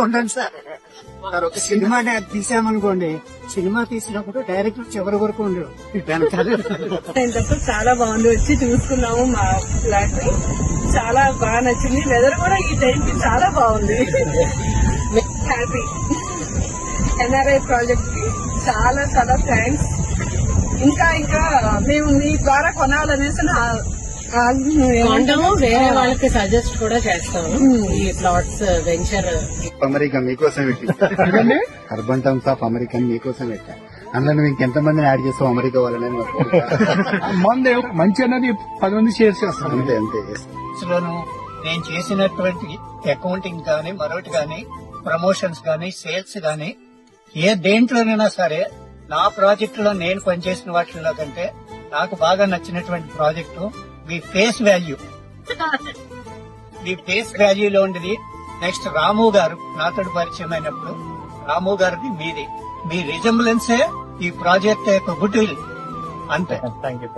ఉండండి సార్. ఒక cinema తీసామనుకోండి, cinema తీసినప్పుడు డైరెక్టర్ చివరి వరకు ఉండడు అయినప్పుడు చాలా బాగుంది. వచ్చి చూసుకున్నాము మా ఫ్లాట్ ని, చాలా బాగా నచ్చింది. వెదర్ కూడా ఈ టైం కి చాలా బాగుంది. హ్యాపీ. ఎన్ఆర్ఐ ప్రాజెక్ట్ కి చాలా చాలా థ్యాంక్స్. ఇంకా మేము మీ ద్వారా కొనాలనేసి వేరే వాళ్ళకి సజెస్ట్ కూడా చేస్తాము. ఈ ప్లాట్స్ వెంచర్ అమెరికా మీకోసం పెట్టి అర్బన్ టౌన్స్ ఆఫ్ అమెరికా మీకోసం పెట్టా. అందులో నువ్వు ఇంకెంతమందిని యాడ్ చేస్తావు అమెరికా వాళ్ళని మంచి అన్నది 10 మంది షేర్ చేస్తాం. అంతే అంతే. లోను నేను చేసినటువంటి అకౌంటింగ్ గానీ మరొకటి గానీ ప్రమోషన్స్ గానీ సేల్స్ గానీ ఏ దేంట్లోనైనా సరే నా ప్రాజెక్ట్ లో నేను పనిచేసిన వాటిలో కంటే నాకు బాగా నచ్చినటువంటి ప్రాజెక్టు మీ ఫేస్ వాల్యూ. మీ ఫేస్ వాల్యూలో ఉండేది. నెక్స్ట్ రాము గారు నాతో పరిచయం అయినప్పుడు రాము గారిది మీది. మీ రిజంబ్లెన్సే ఈ ప్రాజెక్ట్ యొక్క గుడ్ విల్. అంతే. Thank you.